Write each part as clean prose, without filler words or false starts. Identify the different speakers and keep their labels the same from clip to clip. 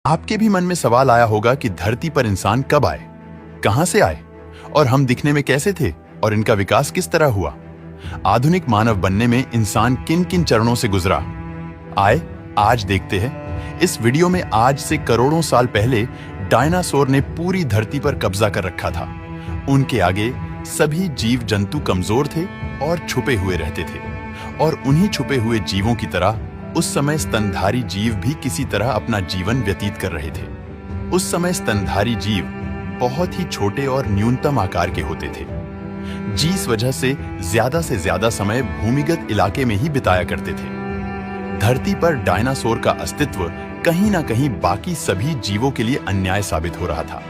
Speaker 1: आपके भी मन में सवाल आया होगा कि धरती पर इंसान कब आए, कहां से आए और हम दिखने में कैसे थे और इनका विकास किस तरह हुआ। आधुनिक मानव बनने में इंसान किन किन चरणों से गुजरा, आए आज देखते हैं। इस वीडियो में आज से करोड़ों साल पहले डायनासोर ने पूरी धरती पर कब्जा कर रखा था। उनके आगे सभी जीव जंतु कमजोर थे और छुपे हुए रहते थे, और उन्हीं छुपे हुए जीवों की तरह उस समय स्तनधारी जीव भी किसी तरह अपना जीवन व्यतीत कर रहे थे। उस समय स्तनधारी जीव बहुत ही छोटे और न्यूनतम आकार के होते थे, जिस वजह से ज्यादा समय भूमिगत इलाके में ही बिताया करते थे। धरती पर डायनासोर का अस्तित्व कहीं ना कहीं बाकी सभी जीवों के लिए अन्याय साबित हो रहा था,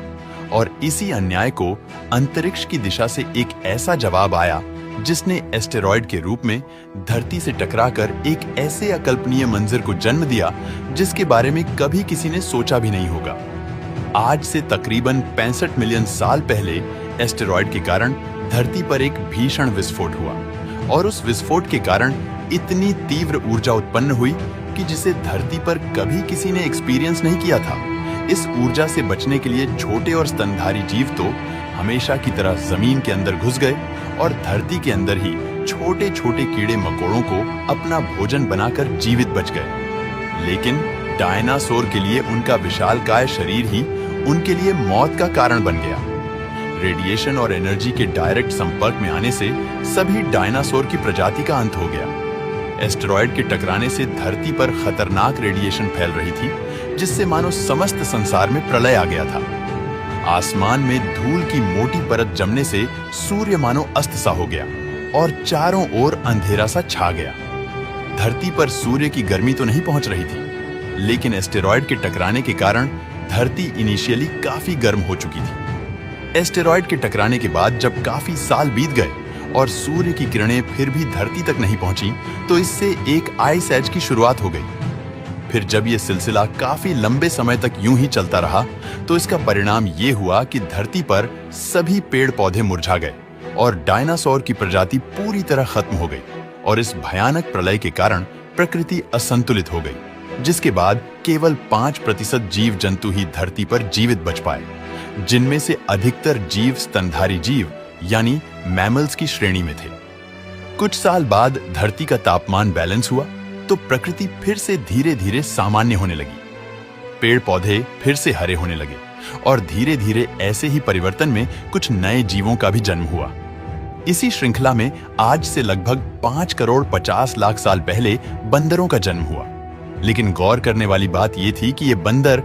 Speaker 1: और इसी अन्याय को अंतरिक्ष की दिशा से एक ऐसा जवाब आया जिसने एस्टेरॉयड के रूप में धरती से टकराकर एक ऐसे अकल्पनीय मंजर को जन्म दिया जिसके बारे में कभी किसी ने सोचा भी नहीं होगा। आज से तकरीबन 65 मिलियन साल पहले एस्टेरॉयड के कारण धरती पर एक भीषण विस्फोट हुआ, और उस विस्फोट के कारण इतनी तीव्र ऊर्जा उत्पन्न हुई कि जिसे धरती पर कभी किसी ने एक्सपीरियंस नहीं किया था। इस ऊर्जा से बचने के लिए छोटे और स्तनधारी जीव तो हमेशा की तरह जमीन के अंदर घुस गए और धरती के अंदर ही छोटे छोटे कीड़े मकोड़ों को अपना भोजन बनाकर जीवित बच गए। लेकिन डायनासोर के लिए उनका विशालकाय शरीर ही उनके लिए मौत का कारण बन गया। रेडिएशन और एनर्जी के डायरेक्ट संपर्क में आने से सभी डायनासोर की प्रजाति का अंत हो गया। एस्टेरॉयड के टकराने से धरती पर खतरनाक रेडिएशन फैल रही थी, जिससे मानो समस्त संसार में प्रलय आ गया था। आसमान में धूल की मोटी परत जमने से सूर्य मानो अस्त सा हो गया और चारों ओर अंधेरा सा छा गया। धरती पर सूर्य की गर्मी तो नहीं पहुंच रही थी, लेकिन एस्टेरॉयड के टकराने के कारण धरती इनिशियली काफी गर्म हो चुकी थी। एस्टेरॉयड के टकराने के बाद जब काफी साल बीत गए और सूर्य की किरणें फिर भी धरती तक नहीं पहुंची, तो इससे एक आइस एज की शुरुआत हो गई। फिर जब यह सिलसिला काफी लंबे समय तक यूं ही चलता रहा, तो इसका परिणाम ये हुआ कि धरती पर सभी पेड़ पौधे मुरझा गए और डायनासोर की प्रजाति पूरी तरह खत्म हो गई, और इस भयानक प्रलय के कारण प्रकृति असंतुलित हो गई, जिसके बाद केवल 5% जीव जंतु ही धरती पर जीवित बच पाए, जिनमें से अधिकतर जीव स्तनधारी जीव यानी मैमल्स की श्रेणी में थे। कुछ साल बाद धरती का तापमान बैलेंस हुआ, तो प्रकृति फिर से धीरे धीरे सामान्य होने लगी। पेड़ पौधे फिर से हरे होने लगे, और धीरे धीरे ऐसे ही परिवर्तन में कुछ नए जीवों का भी जन्म हुआ। इसी श्रृंखला में आज से लगभग 5 करोड़ 50 लाख साल पहले बंदरों का जन्म हुआ। लेकिन गौर करने वाली बात यह थी कि ये बंदर